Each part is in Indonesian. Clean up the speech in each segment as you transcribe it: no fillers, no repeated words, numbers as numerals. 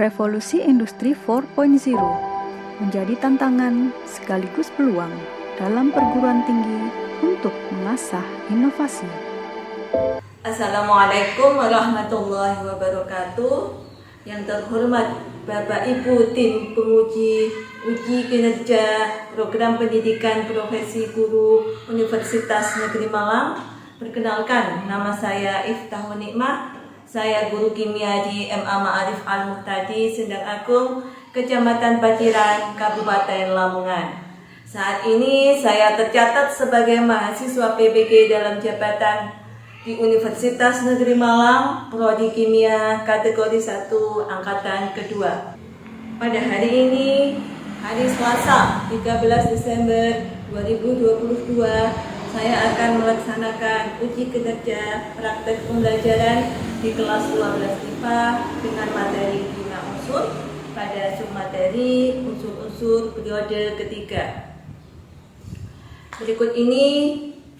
Revolusi Industri 4.0 menjadi tantangan sekaligus peluang dalam perguruan tinggi untuk mengasah inovasi. Assalamualaikum warahmatullahi wabarakatuh. Yang terhormat Bapak Ibu tim penguji uji kinerja program pendidikan profesi guru Universitas Negeri Malang. Perkenalkan, nama saya Iftahun Nikmah. Saya guru kimia di MA Ma'arif Al-Muhtadi Sendang Agung, Kecamatan Paciran, Kabupaten Lamongan. Saat ini saya tercatat sebagai mahasiswa PBG dalam jabatan di Universitas Negeri Malang, Prodi Kimia kategori 1 angkatan kedua. Pada hari ini, hari Selasa 13 Desember 2022, saya akan melaksanakan uji kinerja praktek pembelajaran di kelas 12 IPA dengan materi bina unsur pada submateri unsur-unsur periode ketiga. Berikut ini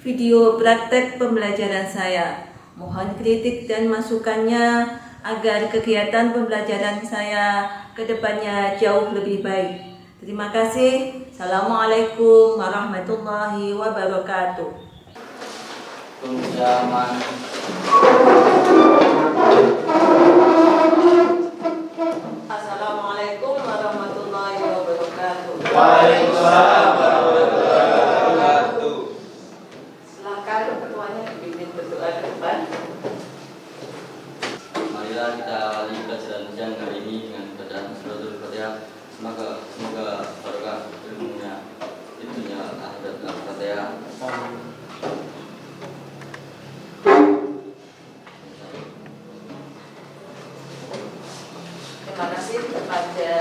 video praktek pembelajaran saya. Mohon kritik dan masukannya agar kegiatan pembelajaran saya ke depannya jauh lebih baik. Terima kasih. Assalamualaikum warahmatullahi wabarakatuh. Pinjaman. Assalamualaikum warahmatullahi wabarakatuh. Waalaikumsalam warahmatullahi wabarakatuh. Silakan ketuanya dipimpin berdoa ke depan. Marilah kita awali pelajaran hari ini dengan bacaan suratul Fatihah. Semoga barokah ilmunya, itunya akhirat Al-Fatihah. Terima kasih kepada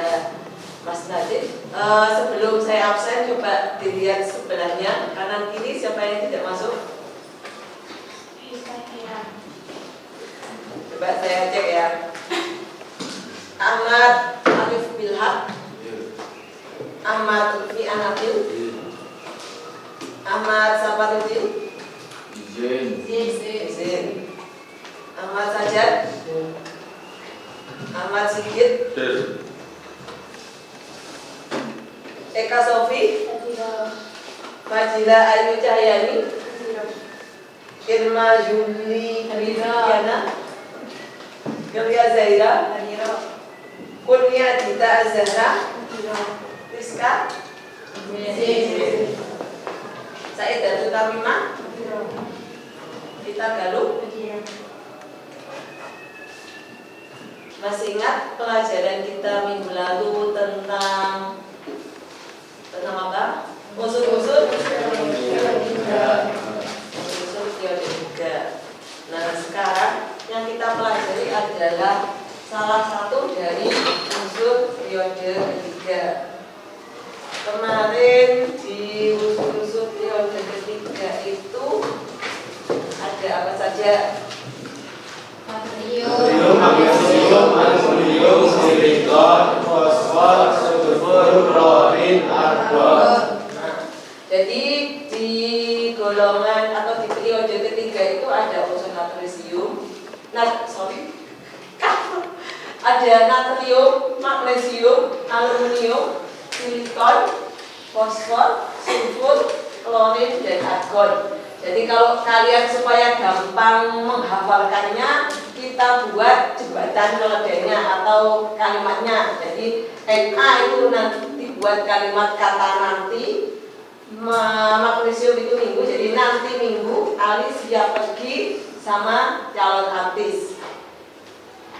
Mas Nadif. Sebelum saya absen, coba dilihat sebelahnya kanan kiri siapa yang tidak masuk. Coba saya cek ya. Ahmad Arif Bilhaq, Ahmad Lutfi Anabil, Ahmad Safarudin, Izin, Ahmad Sajad, Ahmad Sigit, Eka Sofi, Fajila Ayu Cahyani, Irma Juli Hidayana, Yulia Zaira, Kurnia Dita Azhara, Rizka, Said dan Tutamima, Kita Galuh. Masih ingat pelajaran kita minggu lalu tentang apa? Unsur-unsur periode 3. Nah, sekarang yang kita pelajari adalah salah satu dari unsur periode ketiga. Kemarin di unsur periode ketiga itu ada apa saja? Natrium, magnesium, aluminium, silikon, fosfor, sulfur, klorin, argon. Jadi di golongan atau di periode ketiga itu ada unsur natrium, ada natrium, magnesium, aluminium, silikon, fosfor, sulfur, klorin, dan argon. Jadi kalau kalian supaya gampang menghafalkannya, kita buat jembatan keledainya atau kalimatnya. Jadi NA itu nanti dibuat kalimat kata nanti, magnesium itu minggu, jadi nanti minggu, Ali siap pergi sama calon artis.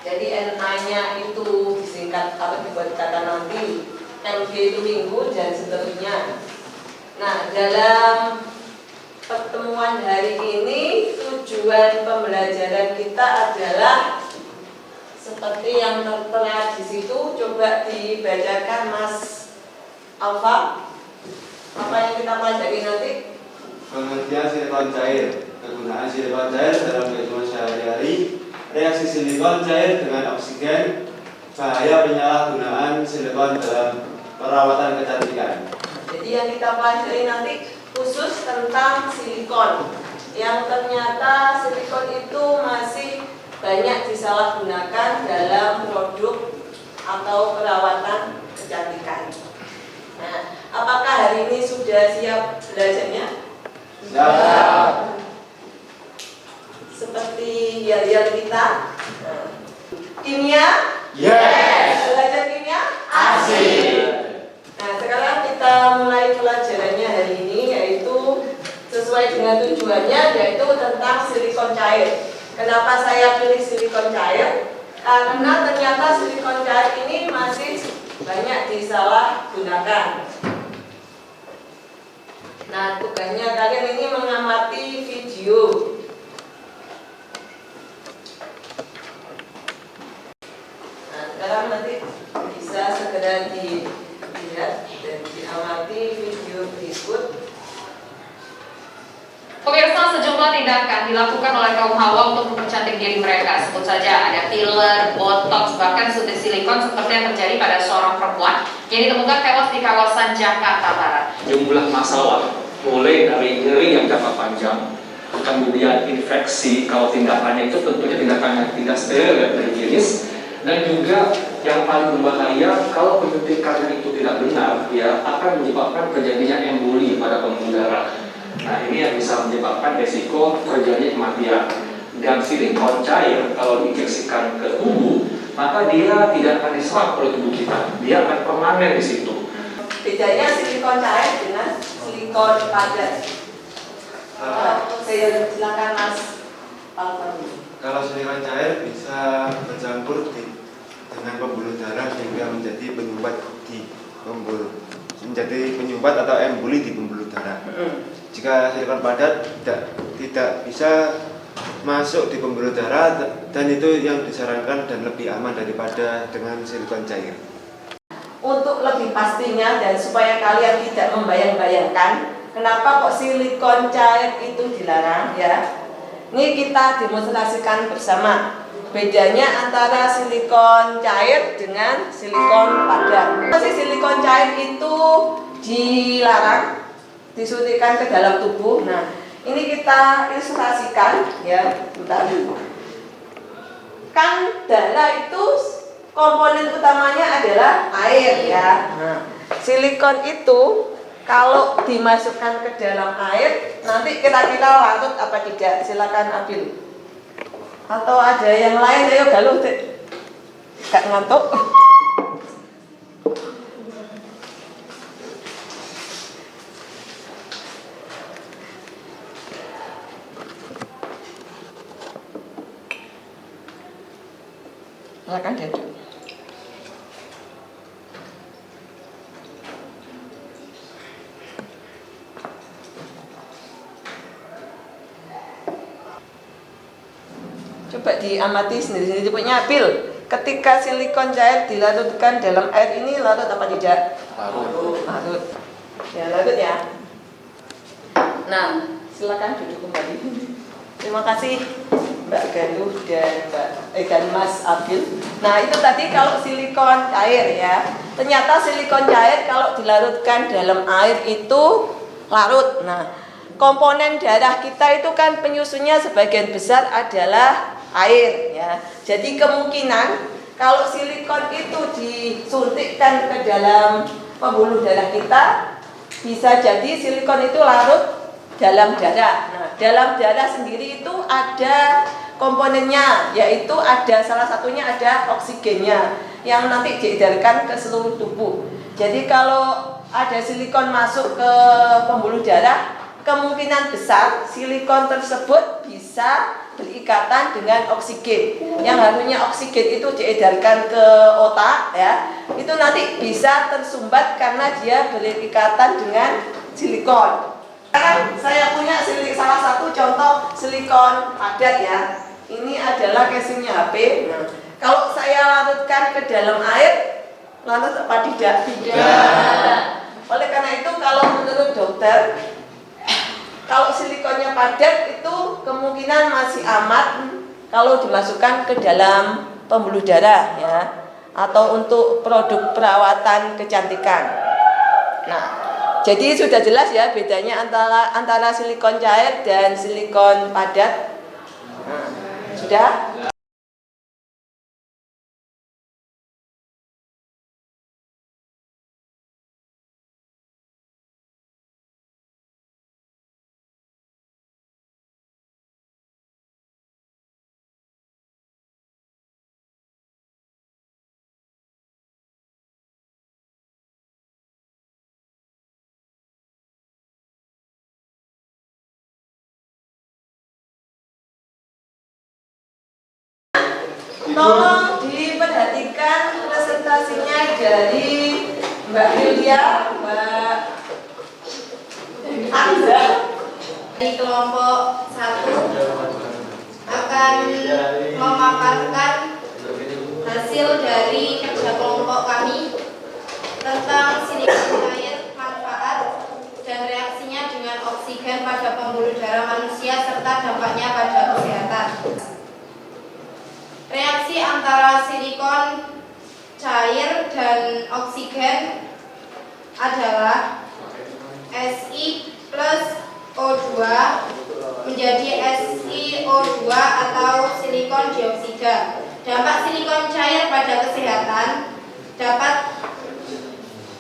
Jadi NA-nya itu disingkat atau dibuat kata nanti, MG itu minggu dan seterusnya. Nah, dalam pertemuan hari ini tujuan pembelajaran kita adalah seperti yang tertera di situ. Coba dibacakan Mas Alfa. Apa yang kita pelajari nanti? Pengertian silikon cair, kegunaan silikon cair dalam kehidupan sehari-hari, reaksi silikon cair dengan oksigen, bahaya penyalahgunaan silikon dalam perawatan kecantikan. Jadi yang kita pelajari nanti khusus tentang silikon, yang ternyata silikon itu masih banyak disalahgunakan dalam produk atau perawatan kecantikan. Nah, apakah hari ini sudah siap belajarnya? Siap. Seperti yel-yel kita. Nah, kimia? Yes. Belajar kimia? Asik. Nah, sekarang kita mulai pelajarannya hari ini, yaitu sesuai dengan tujuannya, yaitu tentang silikon cair. Kenapa saya pilih silikon cair? Karena ternyata silikon cair ini masih banyak disalahgunakan. Nah, tugasnya kalian ini mengamati video. Nah, sekarang nanti bisa segera dilihat dan diamati video berikut. Pemirsa, sejumlah tindakan dilakukan oleh kaum hawa untuk mempercantik diri mereka. Sebut saja ada filler, botox, bahkan suntik silikon seperti yang terjadi pada seorang perempuan yang ditemukan tewas di kawasan Jakarta Barat. Jumlah masalah mulai dari nyeri yang jangka panjang, kemudian infeksi kalau tindakannya itu tentunya tindakan yang tidak steril dan higienis, dan juga yang paling berbahaya kalau penyuntikannya itu tidak benar, ya akan menyebabkan terjadinya emboli pada pembuluh darah. Nah, ini yang bisa menyebabkan resiko terjadinya kematian. Dan silikon cair kalau diinjeksikan ke tubuh, maka dia tidak akan diserap oleh tubuh kita, dia akan permanen di situ. Bedanya silikon cair dengan silikon padat. Saya silakan Mas Alfon. Kalau silikon cair bisa bercampur dengan pembuluh darah sehingga menjadi penyumbat atau emboli di pembuluh darah. Jika silikon padat tidak bisa masuk di pembuluh darah, dan itu yang disarankan dan lebih aman daripada dengan silikon cair. Untuk lebih pastinya dan supaya kalian tidak membayang-bayangkan kenapa kok silikon cair itu dilarang, ya. Ini kita demonstrasikan bersama. Bedanya antara silikon cair dengan silikon padat. Silikon cair itu dilarang disuntikkan ke dalam tubuh. Nah, ini kita ilustrasikan, ya. Bentar. Kan darah itu komponen utamanya adalah air, ya. Nah, silikon itu kalau dimasukkan ke dalam air, nanti kira-kira larut apa tidak? Silakan ambil. Atau ada yang lain, ayo galuh deh. Gak ngantuk. Silakan duduk. Coba diamati sendiri-sendiri, punya pil. Ketika silikon cair dilarutkan dalam air ini, larut apa tidak? Larut. Ya, larut ya. Nah, silakan duduk kembali. Terima kasih Mbak Galuh dan Mas Abil. Nah, itu tadi kalau silikon cair, ya. Ternyata silikon cair kalau dilarutkan dalam air itu larut. Nah, komponen darah kita itu kan penyusunnya sebagian besar adalah air, ya. Jadi kemungkinan kalau silikon itu disuntikkan ke dalam pembuluh darah kita, bisa jadi silikon itu larut dalam darah. Nah, dalam darah sendiri itu ada komponennya, yaitu ada salah satunya ada oksigennya yang nanti diedarkan ke seluruh tubuh. Jadi kalau ada silikon masuk ke pembuluh darah, kemungkinan besar silikon tersebut bisa berikatan dengan oksigen. Yang harusnya oksigen itu diedarkan ke otak, ya. Itu nanti bisa tersumbat karena dia berikatan dengan silikon. Sekarang saya punya salah satu contoh silikon padat, ya. Ini adalah casingnya HP. Nah, kalau saya larutkan ke dalam air, larut apa tidak? Tidak. Oleh karena itu kalau menurut dokter, kalau silikonnya padat itu kemungkinan masih aman kalau dimasukkan ke dalam pembuluh darah, ya, atau untuk produk perawatan kecantikan. Nah, jadi sudah jelas ya bedanya antara silikon cair dan silikon padat. Nah, sudah? Tolong diperhatikan presentasinya dari Mbak Yulia, Mbak Anda. Di kelompok 1 akan memaparkan hasil dari kerja kelompok kami tentang silikon cair, manfaat dan reaksinya dengan oksigen pada pembuluh darah manusia serta dampaknya pada kesehatan. Reaksi antara silikon cair dan oksigen adalah Si plus O2 menjadi SiO2 atau silikon dioksida. Dampak silikon cair pada kesehatan dapat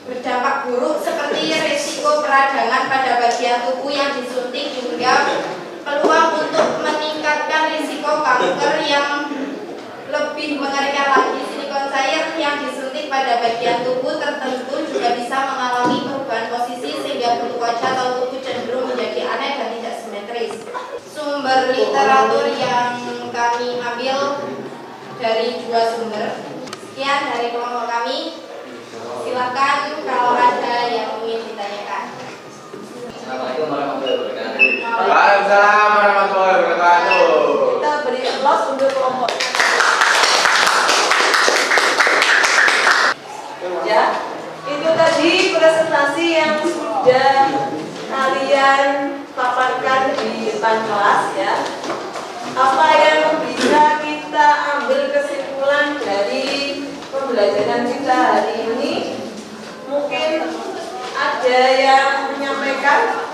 berdampak buruk seperti risiko peradangan pada bagian tubuh yang disuntik hingga peluang untuk meningkatkan risiko kanker yang lebih mengerikan lagi. Silikon cair yang disuntik pada bagian tubuh tertentu juga bisa mengalami perubahan posisi sehingga bentuk wajah atau tubuh cenderung menjadi aneh dan tidak simetris. Sumber literatur yang kami ambil dari 2 sumber. Sekian dari kelompok kami. Silakan kalau ada yang ingin ditanyakan. Assalamualaikum warahmatullahi wabarakatuh. Waalaikumsalam warahmatullahi wabarakatuh. Kita beri applause untuk kelompok. Ya, itu tadi presentasi yang sudah kalian paparkan di depan kelas ya. Apa yang bisa kita ambil kesimpulan dari pembelajaran kita hari ini? Mungkin ada yang menyampaikan?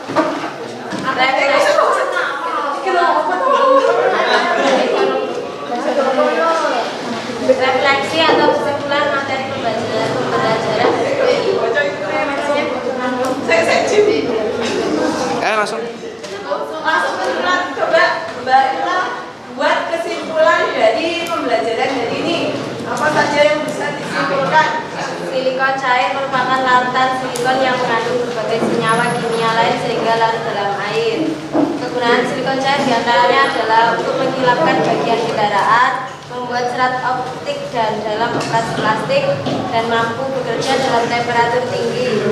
Refleksi atau kesimpulan materi pembelajaran Langsung. Masuk kesimpulan, coba Mbak Ila buat kesimpulan dari pembelajaran hari ini. Apa saja yang bisa disimpulkan? Silikon cair merupakan larutan silikon yang mengandung berbagai senyawa kimia lain sehingga larut dalam air. Kegunaan silikon cair diantaranya adalah untuk menghilangkan bagian kendaraan, membuat serat optik dan dalam operasi plastik, dan mampu bekerja dalam temperatur tinggi.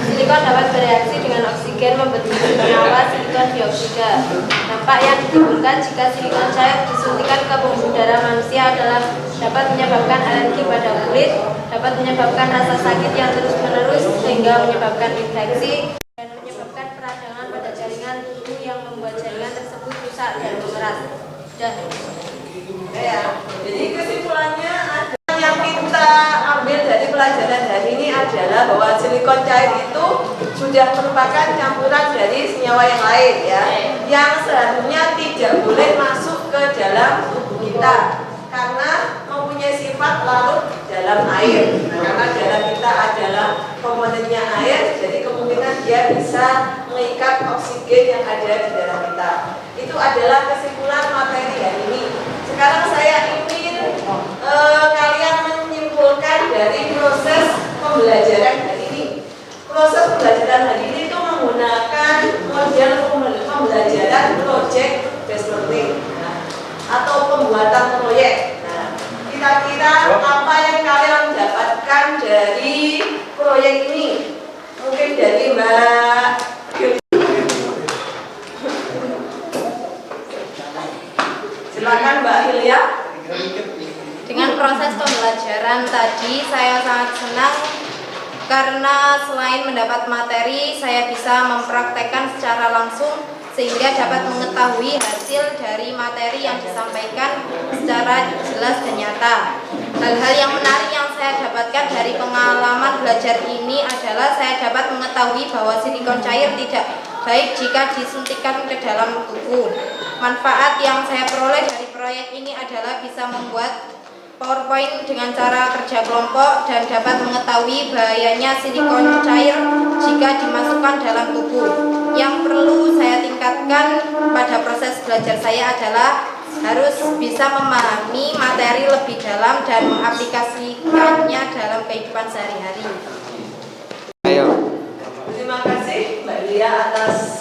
Silikon dapat bereaksi dengan oksigen membentuk senyawa silikon dioksida. Dampak yang ditimbulkan jika silikon cair disuntikan ke pembuluh darah manusia adalah dapat menyebabkan alergi pada kulit, dapat menyebabkan rasa sakit yang terus-menerus sehingga menyebabkan infeksi, dan menyebabkan peradangan pada jaringan tubuh yang membuat jaringan tersebut rusak dan mengeras. Ya, jadi kesimpulannya ada yang kita ambil dari pelajaran hari ini adalah bahwa silikon cair itu sudah merupakan campuran dari senyawa yang lain ya, yang seharusnya tidak boleh masuk ke dalam tubuh kita karena mempunyai sifat larut dalam air. Nah, karena darah kita adalah komponennya air, jadi kemungkinan dia bisa mengikat oksigen yang ada di darah kita. Itu adalah kesimpulan materi hari ini. Sekarang saya ingin kalian menyimpulkan dari proses pembelajaran hari ini. Proses pembelajaran hari ini itu menggunakan model pembelajaran project based learning atau pembuatan proyek. Nah, kira-kira apa yang kalian dapatkan dari proyek ini? Mungkin dari Mbak. Silakan Mbak Hilya. Dengan proses pembelajaran tadi saya sangat senang karena selain mendapat materi saya bisa mempraktekkan secara langsung sehingga dapat mengetahui hasil dari materi yang disampaikan secara jelas dan nyata. Hal-hal yang menarik yang saya dapatkan dari pengalaman belajar ini adalah saya dapat mengetahui bahwa silikon cair tidak baik jika disuntikkan ke dalam tubuh. Manfaat yang saya peroleh dari proyek ini adalah bisa membuat PowerPoint dengan cara kerja kelompok dan dapat mengetahui bahayanya silikon cair jika dimasukkan dalam tubuh. Yang perlu saya tingkatkan pada proses belajar saya adalah harus bisa memahami materi lebih dalam dan mengaplikasikannya dalam kehidupan sehari-hari. Terima kasih Mbak Lia atas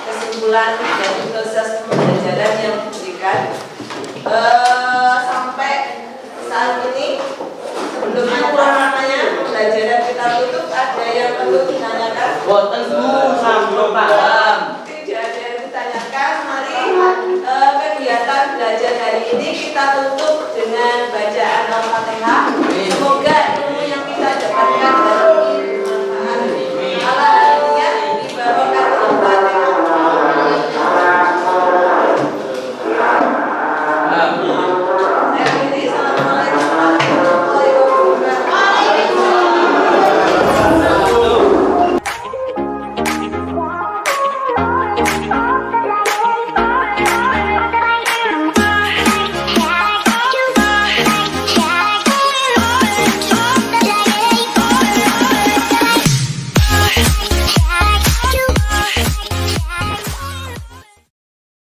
kesimpulan dari proses pembelajaran yang diberikan. Sampai yang perlu ditanyakan? Boten Bu, sampun paham. Tidak ada yang ditanyakan. Mari kegiatan belajar hari ini kita tutup